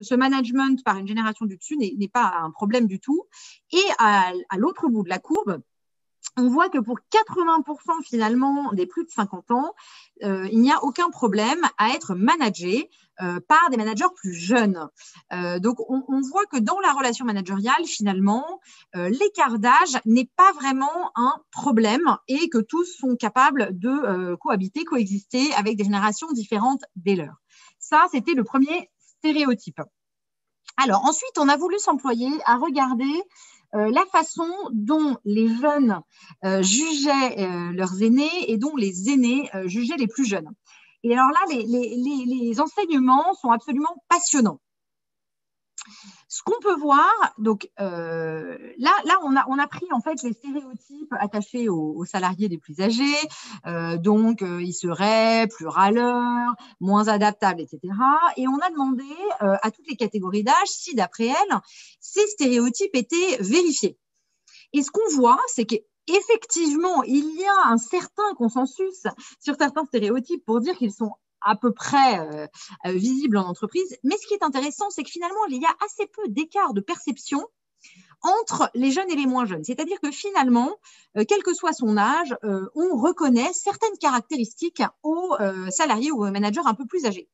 ce management par une génération du dessus n'est pas un problème du tout. Et à l'autre bout de la courbe, on voit que pour 80% finalement des plus de 50 ans, il n'y a aucun problème à être managé par des managers plus jeunes. Donc, on voit que dans la relation managériale, finalement, l'écart d'âge n'est pas vraiment un problème et que tous sont capables de cohabiter, coexister avec des générations différentes des leurs. Ça, c'était le premier stéréotype. Alors, ensuite, on a voulu s'employer à regarder la façon dont les jeunes jugeaient leurs aînés et dont les aînés jugeaient les plus jeunes. Et alors là, les enseignements sont absolument passionnants. Ce qu'on peut voir, donc là on a pris en fait les stéréotypes attachés aux salariés les plus âgés, donc ils seraient plus râleurs, moins adaptables, etc. Et on a demandé à toutes les catégories d'âge si d'après elles, ces stéréotypes étaient vérifiés. Et ce qu'on voit, c'est qu'effectivement, il y a un certain consensus sur certains stéréotypes pour dire qu'ils sont à peu près visible en entreprise. Mais ce qui est intéressant, c'est que finalement, il y a assez peu d'écart de perception entre les jeunes et les moins jeunes. C'est-à-dire que finalement, quel que soit son âge, on reconnaît certaines caractéristiques aux salariés ou aux managers un peu plus âgés.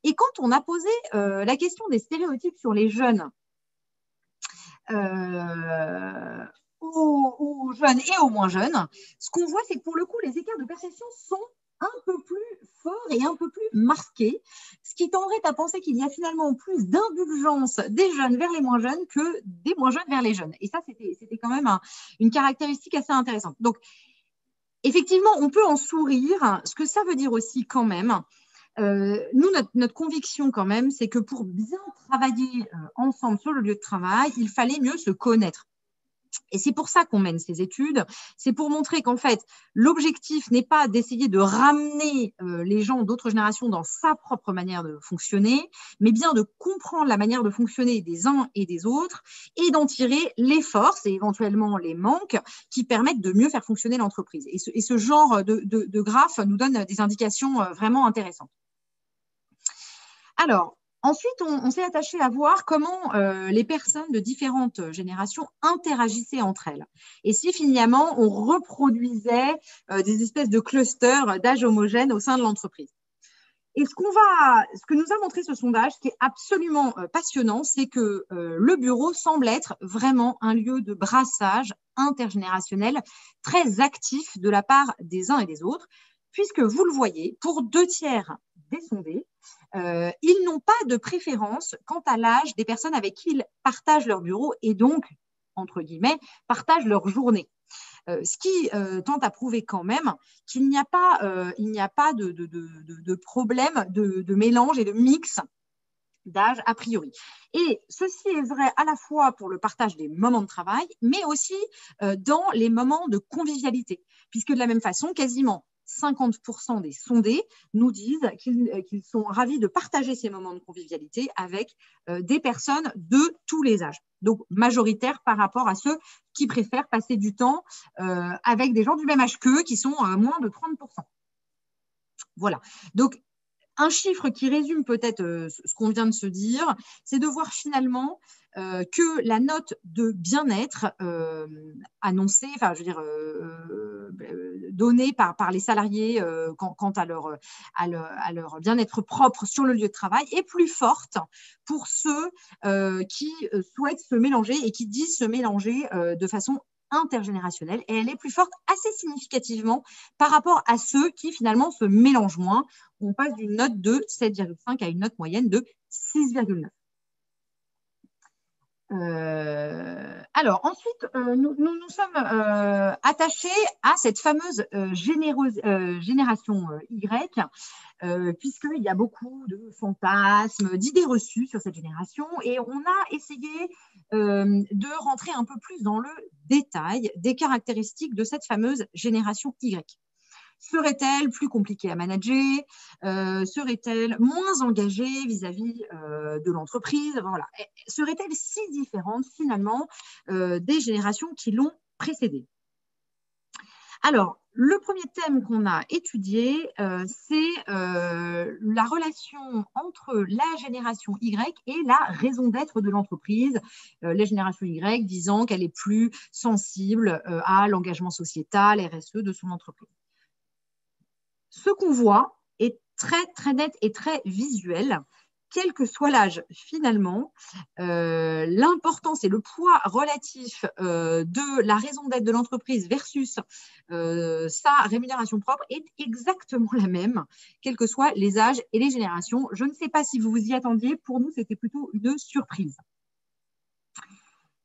Et quand on a posé la question des stéréotypes sur les jeunes, aux jeunes et aux moins jeunes, ce qu'on voit, c'est que pour le coup, les écarts de perception sont un peu plus forts et un peu plus marqués, ce qui tendrait à penser qu'il y a finalement plus d'indulgence des jeunes vers les moins jeunes que des moins jeunes vers les jeunes. Et ça, c'était quand même une caractéristique assez intéressante. Donc, effectivement, on peut en sourire. Ce que ça veut dire aussi quand même, nous, notre conviction quand même, c'est que pour bien travailler ensemble sur le lieu de travail, il fallait mieux se connaître. Et c'est pour ça qu'on mène ces études, c'est pour montrer qu'en fait, l'objectif n'est pas d'essayer de ramener les gens d'autres générations dans sa propre manière de fonctionner, mais bien de comprendre la manière de fonctionner des uns et des autres et d'en tirer les forces et éventuellement les manques qui permettent de mieux faire fonctionner l'entreprise. Et ce genre de graphe nous donne des indications vraiment intéressantes. Alors, ensuite, on s'est attaché à voir comment les personnes de différentes générations interagissaient entre elles. Et si finalement, on reproduisait des espèces de clusters d'âge homogène au sein de l'entreprise. Et ce que nous a montré ce sondage, ce qui est absolument passionnant, c'est que le bureau semble être vraiment un lieu de brassage intergénérationnel très actif de la part des uns et des autres, puisque vous le voyez, pour 2/3 des sondés, ils n'ont pas de préférence quant à l'âge des personnes avec qui ils partagent leur bureau et donc, entre guillemets, partagent leur journée. Ce qui tente à prouver quand même qu'il n'y a pas, de problème de mélange et de mix d'âge a priori. Et ceci est vrai à la fois pour le partage des moments de travail, mais aussi dans les moments de convivialité, puisque de la même façon, quasiment 50% des sondés nous disent qu'ils sont ravis de partager ces moments de convivialité avec des personnes de tous les âges. Donc, majoritaire par rapport à ceux qui préfèrent passer du temps avec des gens du même âge qu'eux, qui sont à moins de 30%. Voilà. Donc, un chiffre qui résume peut-être ce qu'on vient de se dire, c'est de voir finalement que la note de bien-être annoncée, enfin, je veux dire, donnée par les salariés quant à leur bien-être propre sur le lieu de travail est plus forte pour ceux qui souhaitent se mélanger et qui disent se mélanger de façon intergénérationnelle, et elle est plus forte assez significativement par rapport à ceux qui finalement se mélangent moins. On passe d'une note de 7,5 à une note moyenne de 6,9. Alors ensuite, nous sommes attachés à cette fameuse génération Y, puisqu'il y a beaucoup de fantasmes, d'idées reçues sur cette génération, et on a essayé de rentrer un peu plus dans le détail des caractéristiques de cette fameuse génération Y. Serait-elle plus compliquée à manager? Serait-elle moins engagée vis-à-vis de l'entreprise? Voilà. Serait-elle si différente finalement des générations qui l'ont précédée? Alors, le premier thème qu'on a étudié, c'est la relation entre la génération Y et la raison d'être de l'entreprise. La génération Y disant qu'elle est plus sensible à l'engagement sociétal, RSE de son entreprise. Ce qu'on voit est très, très net et très visuel. Quel que soit l'âge, finalement, l'importance et le poids relatif de la raison d'être de l'entreprise versus sa rémunération propre est exactement la même, quels que soient les âges et les générations. Je ne sais pas si vous vous y attendiez, pour nous, c'était plutôt une surprise.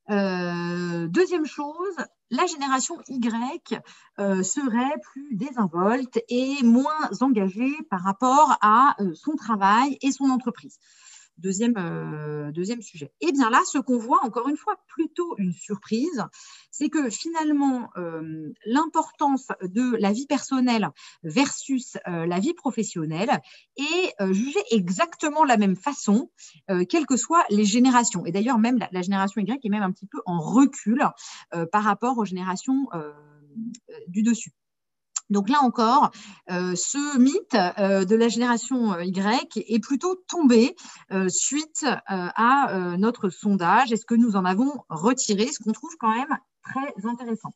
Deuxième chose, la génération Y serait plus désinvolte et moins engagée par rapport à son travail et son entreprise. Deuxième sujet. Et bien là, ce qu'on voit, encore une fois, plutôt une surprise, c'est que finalement, l'importance de la vie personnelle versus la vie professionnelle est jugée exactement de la même façon, quelles que soient les générations. Et d'ailleurs, même la génération Y est même un petit peu en recul par rapport aux générations du dessus. Donc là encore, ce mythe de la génération Y est plutôt tombé suite à notre sondage et ce que nous en avons retiré, ce qu'on trouve quand même très intéressant.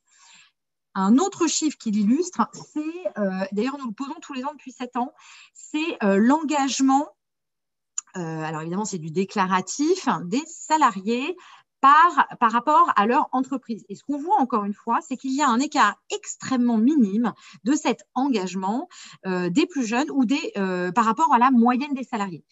Un autre chiffre qui l'illustre, c'est, d'ailleurs nous le posons tous les ans depuis 7 ans, c'est l'engagement, alors évidemment c'est du déclaratif, des salariés par rapport à leur entreprise. Et ce qu'on voit encore une fois, c'est qu'il y a un écart extrêmement minime de cet engagement des plus jeunes ou par rapport à la moyenne des salariés.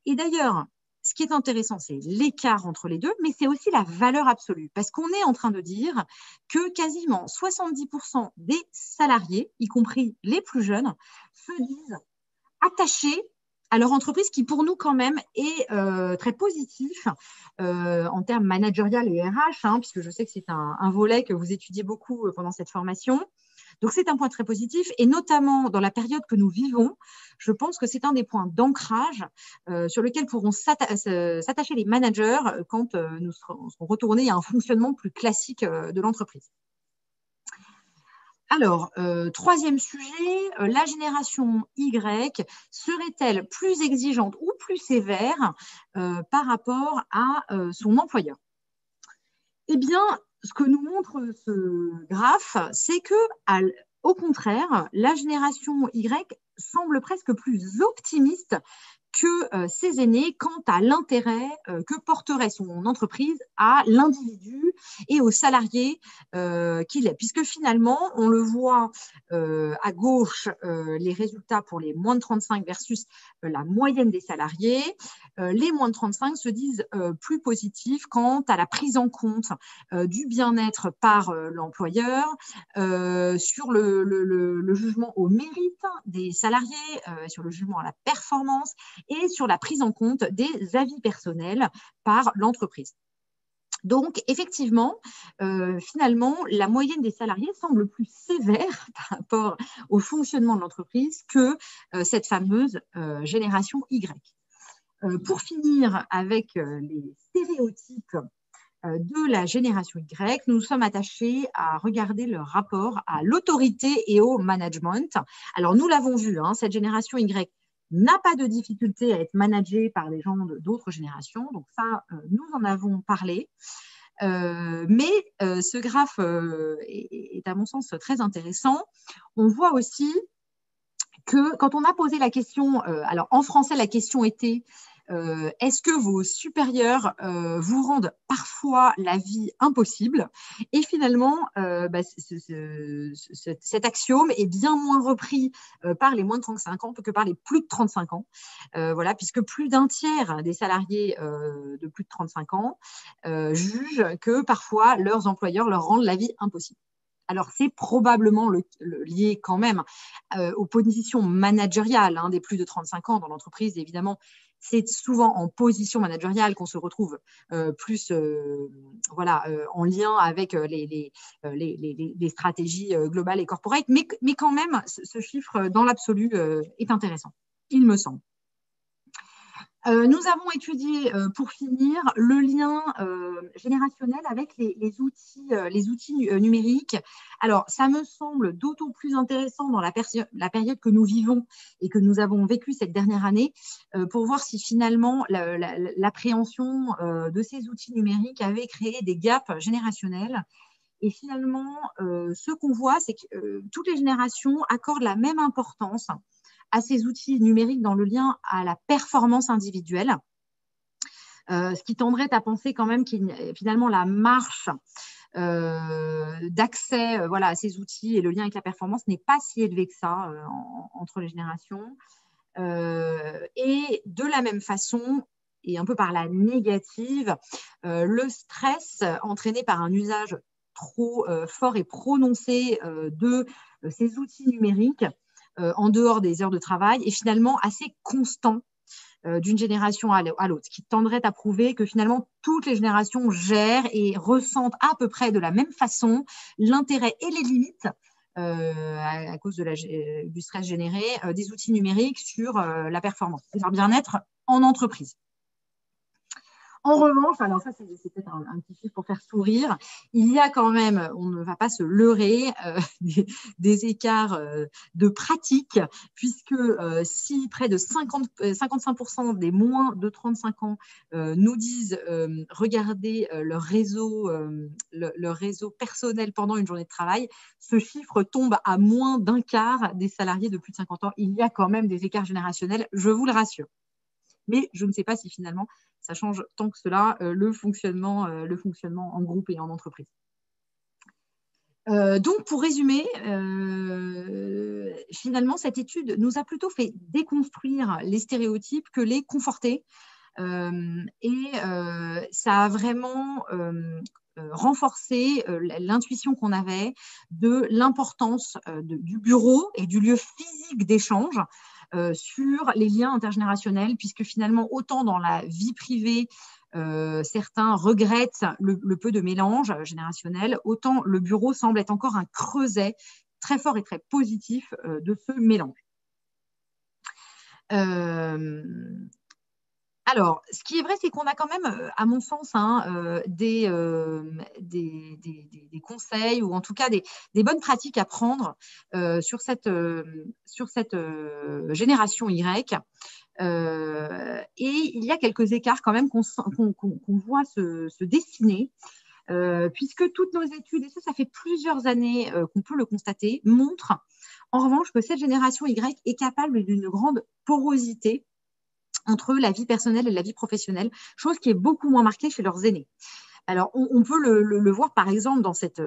Et d'ailleurs, ce qui est intéressant, c'est l'écart entre les deux, mais c'est aussi la valeur absolue, parce qu'on est en train de dire que quasiment 70% des salariés, y compris les plus jeunes, se disent attachés à leur entreprise, qui pour nous quand même est très positif en termes managérial et RH, puisque je sais que c'est un volet que vous étudiez beaucoup pendant cette formation. Donc c'est un point très positif, et notamment dans la période que nous vivons, je pense que c'est un des points d'ancrage sur lequel pourront s'attacher les managers quand nous serons retournés à un fonctionnement plus classique de l'entreprise. Alors, troisième sujet, la génération Y serait-elle plus exigeante ou plus sévère par rapport à son employeur? Eh bien, ce que nous montre ce graphe, c'est que, au contraire, la génération Y semble presque plus optimiste que ses aînés quant à l'intérêt que porterait son entreprise à l'individu et aux salariés qu'il est. Puisque finalement, on le voit à gauche, les résultats pour les moins de 35 versus la moyenne des salariés. Les moins de 35 se disent plus positifs quant à la prise en compte du bien-être par l'employeur, sur le jugement au mérite des salariés, sur le jugement à la performance et sur la prise en compte des avis personnels par l'entreprise. Donc, effectivement, finalement, la moyenne des salariés semble plus sévère par rapport au fonctionnement de l'entreprise que cette fameuse génération Y. Pour finir avec les stéréotypes de la génération Y, nous nous sommes attachés à regarder leur rapport à l'autorité et au management. Alors, nous l'avons vu, cette génération Y n'a pas de difficulté à être managée par des gens d'autres générations. Donc ça, nous en avons parlé. Mais ce graphe est à mon sens très intéressant. On voit aussi que quand on a posé la question, alors en français la question était est-ce que vos supérieurs vous rendent parfois la vie impossible? Et finalement, cet axiome est bien moins repris par les moins de 35 ans que par les plus de 35 ans. Voilà, puisque plus d'un tiers des salariés de plus de 35 ans jugent que parfois leurs employeurs leur rendent la vie impossible. Alors, c'est probablement lié quand même aux positions managériales des plus de 35 ans dans l'entreprise. Évidemment, c'est souvent en position managériale qu'on se retrouve plus en lien avec les stratégies globales et corporate. Mais quand même, ce chiffre, dans l'absolu, est intéressant, il me semble. Nous avons étudié, pour finir, le lien générationnel avec les outils numériques. Alors, ça me semble d'autant plus intéressant dans la période que nous vivons et que nous avons vécu cette dernière année, pour voir si finalement l'appréhension de ces outils numériques avait créé des gaps générationnels. Et finalement, ce qu'on voit, c'est que toutes les générations accordent la même importance à ces outils numériques dans le lien à la performance individuelle, ce qui tendrait à penser quand même qu'il finalement la marche d'accès voilà, à ces outils et le lien avec la performance n'est pas si élevé que ça entre les générations. Et de la même façon, et un peu par la négative, le stress entraîné par un usage trop fort et prononcé de ces outils numériques en dehors des heures de travail est finalement assez constant d'une génération à l'autre, ce qui tendrait à prouver que finalement toutes les générations gèrent et ressentent à peu près de la même façon l'intérêt et les limites à cause du stress généré des outils numériques sur la performance et leur bien-être en entreprise. En revanche, alors ça c'est peut-être un petit chiffre pour faire sourire, il y a quand même, on ne va pas se leurrer, des écarts de pratique, puisque si près de 55% des moins de 35 ans nous disent regarder leur réseau personnel pendant une journée de travail, ce chiffre tombe à moins d'un quart des salariés de plus de 50 ans. Il y a quand même des écarts générationnels, je vous le rassure. Mais je ne sais pas si finalement ça change tant que cela le fonctionnement en groupe et en entreprise. Donc, pour résumer, finalement, cette étude nous a plutôt fait déconstruire les stéréotypes que les conforter. Et ça a vraiment renforcé l'intuition qu'on avait de l'importance du bureau et du lieu physique d'échange sur les liens intergénérationnels, puisque finalement, autant dans la vie privée, certains regrettent le peu de mélange générationnel, autant le bureau semble être encore un creuset très fort et très positif de ce mélange. Alors, ce qui est vrai, c'est qu'on a quand même, à mon sens, des conseils ou en tout cas des bonnes pratiques à prendre sur cette génération Y. Et il y a quelques écarts quand même qu'on voit se dessiner, puisque toutes nos études, et ça fait plusieurs années qu'on peut le constater, montrent en revanche que cette génération Y est capable d'une grande porosité entre la vie personnelle et la vie professionnelle, chose qui est beaucoup moins marquée chez leurs aînés. Alors, on peut le voir, par exemple, dans cet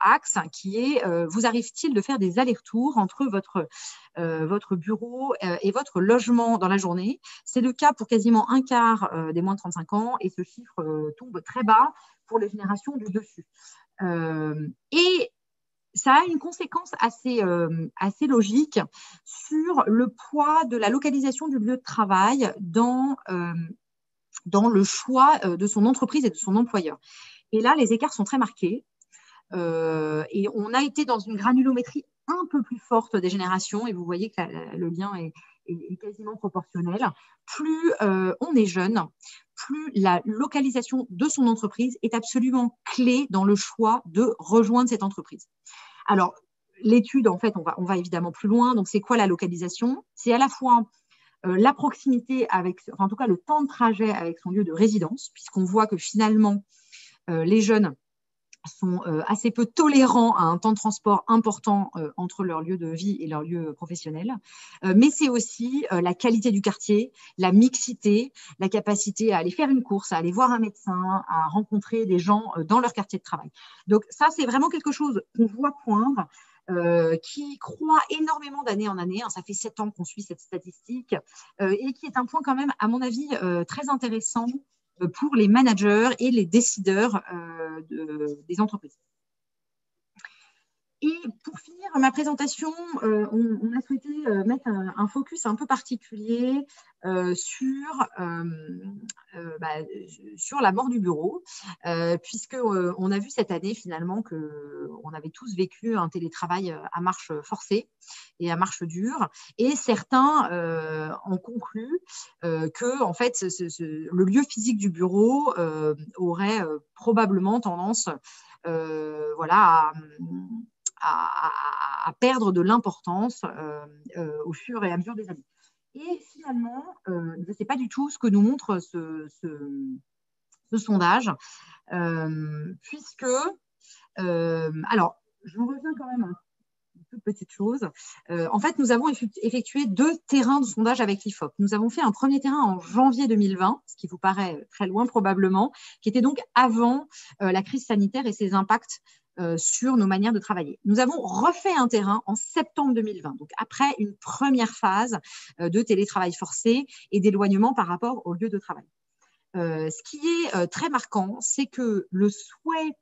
axe qui est vous arrive-t-il de faire des allers-retours entre votre bureau et votre logement dans la journée? C'est le cas pour quasiment un quart des moins de 35 ans et ce chiffre tombe très bas pour les générations du dessus. Et ça a une conséquence assez logique sur le poids de la localisation du lieu de travail dans le choix de son entreprise et de son employeur. Et là, les écarts sont très marqués. Et on a été dans une granulométrie un peu plus forte des générations, et vous voyez que le lien est quasiment proportionnel. Plus on est jeune, plus la localisation de son entreprise est absolument clé dans le choix de rejoindre cette entreprise. Alors, l'étude, en fait, on va évidemment plus loin. Donc, c'est quoi la localisation? C'est à la fois la proximité en tout cas le temps de trajet avec son lieu de résidence, puisqu'on voit que finalement, les jeunes sont assez peu tolérants à un temps de transport important entre leur lieu de vie et leur lieu professionnel. Mais c'est aussi la qualité du quartier, la mixité, la capacité à aller faire une course, à aller voir un médecin, à rencontrer des gens dans leur quartier de travail. Donc ça, c'est vraiment quelque chose qu'on voit poindre, qui croît énormément d'année en année. Ça fait 7 ans qu'on suit cette statistique et qui est un point quand même, à mon avis, très intéressant pour les managers et les décideurs des entreprises. Et pour finir ma présentation, on a souhaité mettre un focus un peu particulier sur la mort du bureau, puisqu'on a vu cette année finalement qu'on avait tous vécu un télétravail à marche forcée et à marche dure. Et certains ont conclu que en fait, le lieu physique du bureau aurait probablement tendance à perdre de l'importance au fur et à mesure des années. Et finalement, ce n'est pas du tout ce que nous montre ce sondage, puisque, alors, je reviens quand même à une toute petite chose. En fait, nous avons effectué 2 terrains de sondage avec l'IFOP. Nous avons fait un premier terrain en janvier 2020, ce qui vous paraît très loin probablement, qui était donc avant la crise sanitaire et ses impacts sur nos manières de travailler. Nous avons refait un terrain en septembre 2020, donc après une première phase de télétravail forcé et d'éloignement par rapport au lieu de travail. Ce qui est très marquant, c'est que le souhait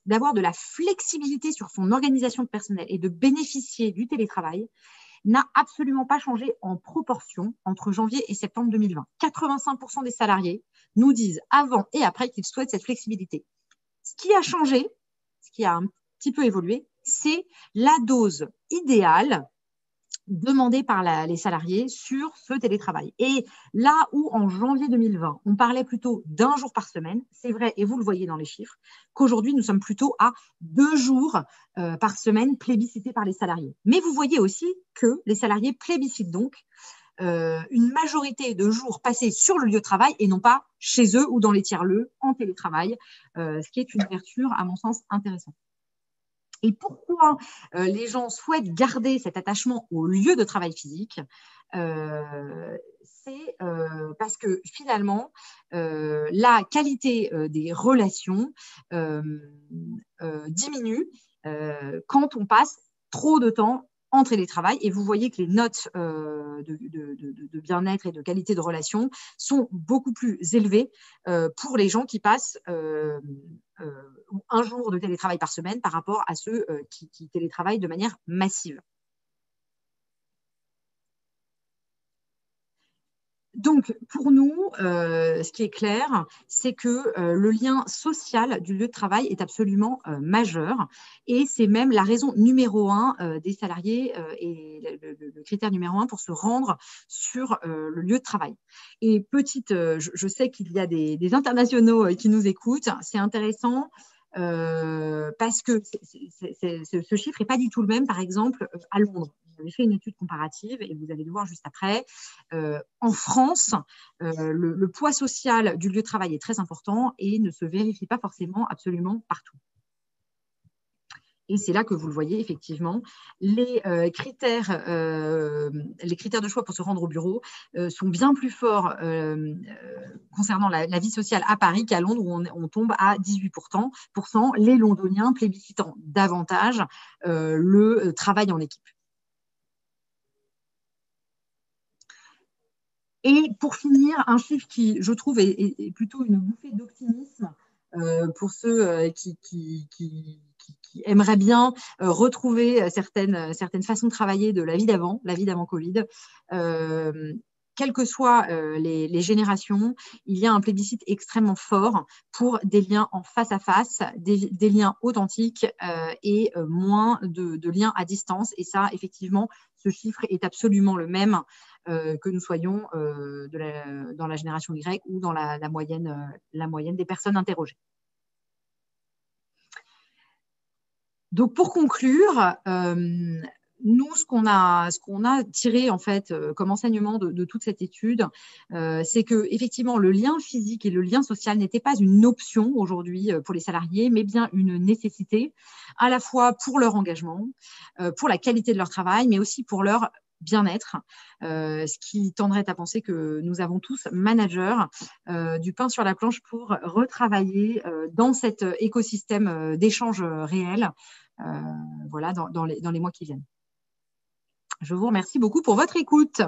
d'avoir de la flexibilité sur son organisation de personnel et de bénéficier du télétravail n'a absolument pas changé en proportion entre janvier et septembre 2020. 85% des salariés nous disent avant et après qu'ils souhaitent cette flexibilité. Ce qui a changé, ce qui a un petit peu évolué, c'est la dose idéale demandée par les salariés sur ce télétravail. Et là où en janvier 2020, on parlait plutôt d'1 jour par semaine, c'est vrai, et vous le voyez dans les chiffres, qu'aujourd'hui, nous sommes plutôt à 2 jours par semaine plébiscités par les salariés. Mais vous voyez aussi que les salariés plébiscitent donc une majorité de jours passés sur le lieu de travail et non pas chez eux ou dans les tiers-lieux en télétravail, ce qui est une ouverture, à mon sens, intéressante. Et pourquoi les gens souhaitent garder cet attachement au lieu de travail physique? C'est parce que finalement, la qualité des relations diminue quand on passe trop de temps en télétravail. Et vous voyez que les notes de bien-être et de qualité de relation sont beaucoup plus élevées pour les gens qui passent 1 jour de télétravail par semaine par rapport à ceux qui télétravaillent de manière massive. Donc, pour nous, ce qui est clair, c'est que le lien social du lieu de travail est absolument majeur et c'est même la raison numéro 1 des salariés et le critère numéro 1 pour se rendre sur le lieu de travail. Et je sais qu'il y a des internationaux qui nous écoutent, c'est intéressant parce que ce chiffre n'est pas du tout le même, par exemple, à Londres. J'avais fait une étude comparative et vous allez le voir juste après. En France, le poids social du lieu de travail est très important et ne se vérifie pas forcément absolument partout. Et c'est là que vous le voyez, effectivement, les critères de choix pour se rendre au bureau sont bien plus forts concernant la vie sociale à Paris qu'à Londres, où on tombe à 18%, les Londoniens plébiscitant davantage le travail en équipe. Et pour finir, un chiffre qui, je trouve, est plutôt une bouffée d'optimisme pour ceux qui aimeraient bien retrouver certaines façons de travailler de la vie d'avant Covid. Quelles que soient les générations, il y a un plébiscite extrêmement fort pour des liens en face à face, des liens authentiques et moins de liens à distance. Et ça, effectivement, ce chiffre est absolument le même que nous soyons dans la génération Y ou dans la moyenne des personnes interrogées. Donc, pour conclure, nous, ce qu'on a tiré en fait comme enseignement de toute cette étude, c'est que effectivement le lien physique et le lien social n'étaient pas une option aujourd'hui pour les salariés, mais bien une nécessité, à la fois pour leur engagement, pour la qualité de leur travail, mais aussi pour leur bien-être, ce qui tendrait à penser que nous avons tous, managers, du pain sur la planche pour retravailler dans cet écosystème d'échange réel dans les mois qui viennent. Je vous remercie beaucoup pour votre écoute.